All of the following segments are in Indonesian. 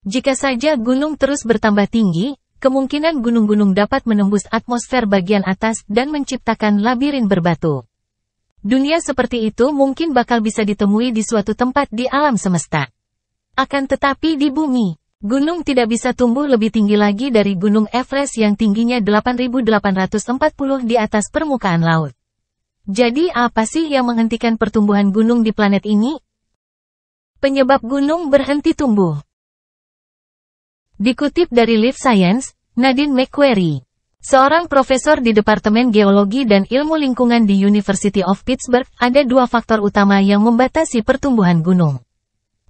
Jika saja gunung terus bertambah tinggi, kemungkinan gunung-gunung dapat menembus atmosfer bagian atas dan menciptakan labirin berbatu. Dunia seperti itu mungkin bakal bisa ditemui di suatu tempat di alam semesta. Akan tetapi di bumi, gunung tidak bisa tumbuh lebih tinggi lagi dari Gunung Everest yang tingginya 8.840 di atas permukaan laut. Jadi apa sih yang menghentikan pertumbuhan gunung di planet ini? Penyebab gunung berhenti tumbuh. Dikutip dari Life Science, Nadine McQuarrie, seorang profesor di Departemen Geologi dan Ilmu Lingkungan di University of Pittsburgh, ada dua faktor utama yang membatasi pertumbuhan gunung.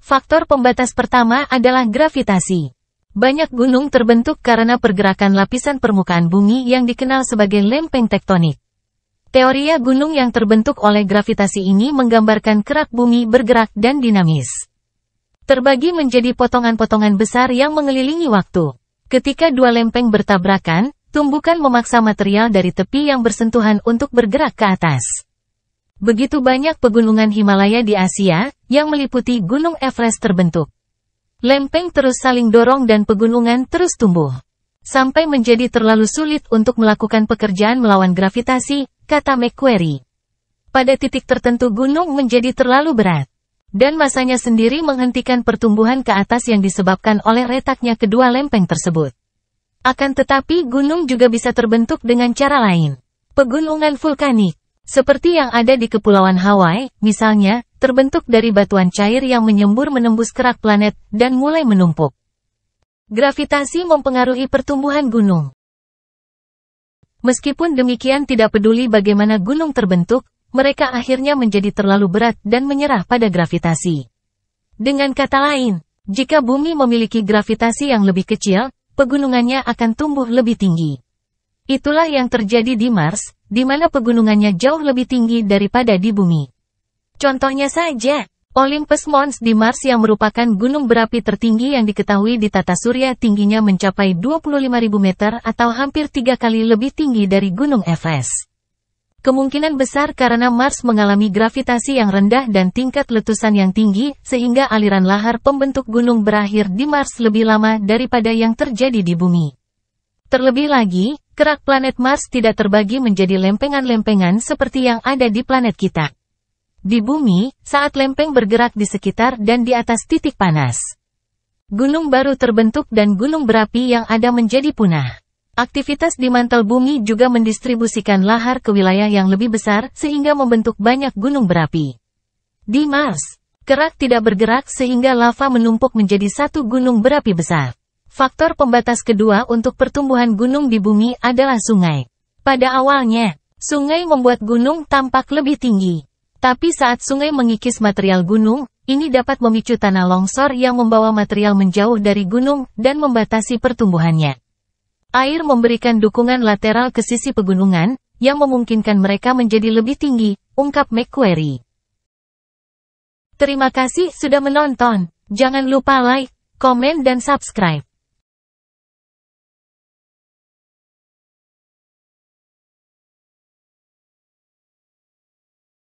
Faktor pembatas pertama adalah gravitasi. Banyak gunung terbentuk karena pergerakan lapisan permukaan bumi yang dikenal sebagai lempeng tektonik. Teoria gunung yang terbentuk oleh gravitasi ini menggambarkan kerak bumi bergerak dan dinamis. Terbagi menjadi potongan-potongan besar yang mengelilingi waktu. Ketika dua lempeng bertabrakan, tumbukan memaksa material dari tepi yang bersentuhan untuk bergerak ke atas. Begitu banyak pegunungan Himalaya di Asia, yang meliputi Gunung Everest terbentuk. Lempeng terus saling dorong dan pegunungan terus tumbuh. Sampai menjadi terlalu sulit untuk melakukan pekerjaan melawan gravitasi, kata McQuarrie. Pada titik tertentu gunung menjadi terlalu berat. Dan masanya sendiri menghentikan pertumbuhan ke atas yang disebabkan oleh retaknya kedua lempeng tersebut. Akan tetapi gunung juga bisa terbentuk dengan cara lain. Pegunungan vulkanik. Seperti yang ada di Kepulauan Hawaii, misalnya, terbentuk dari batuan cair yang menyembur menembus kerak planet, dan mulai menumpuk. Gravitasi mempengaruhi pertumbuhan gunung. Meskipun demikian tidak peduli bagaimana gunung terbentuk, mereka akhirnya menjadi terlalu berat dan menyerah pada gravitasi. Dengan kata lain, jika bumi memiliki gravitasi yang lebih kecil, pegunungannya akan tumbuh lebih tinggi. Itulah yang terjadi di Mars, di mana pegunungannya jauh lebih tinggi daripada di bumi. Contohnya saja, Olympus Mons di Mars yang merupakan gunung berapi tertinggi yang diketahui di tata surya tingginya mencapai 25.000 meter atau hampir 3 kali lebih tinggi dari Gunung Everest. Kemungkinan besar karena Mars mengalami gravitasi yang rendah dan tingkat letusan yang tinggi, sehingga aliran lahar pembentuk gunung berakhir di Mars lebih lama daripada yang terjadi di bumi. Terlebih lagi, kerak planet Mars tidak terbagi menjadi lempengan-lempengan seperti yang ada di planet kita. Di bumi, saat lempeng bergerak di sekitar dan di atas titik panas, gunung baru terbentuk dan gunung berapi yang ada menjadi punah. Aktivitas di mantel bumi juga mendistribusikan lahar ke wilayah yang lebih besar sehingga membentuk banyak gunung berapi. Di Mars, kerak tidak bergerak sehingga lava menumpuk menjadi satu gunung berapi besar. Faktor pembatas kedua untuk pertumbuhan gunung di bumi adalah sungai. Pada awalnya, sungai membuat gunung tampak lebih tinggi. Tapi saat sungai mengikis material gunung, ini dapat memicu tanah longsor yang membawa material menjauh dari gunung dan membatasi pertumbuhannya. Air memberikan dukungan lateral ke sisi pegunungan, yang memungkinkan mereka menjadi lebih tinggi, ungkap McQuarrie. Terima kasih sudah menonton. Jangan lupa like, komen dan subscribe.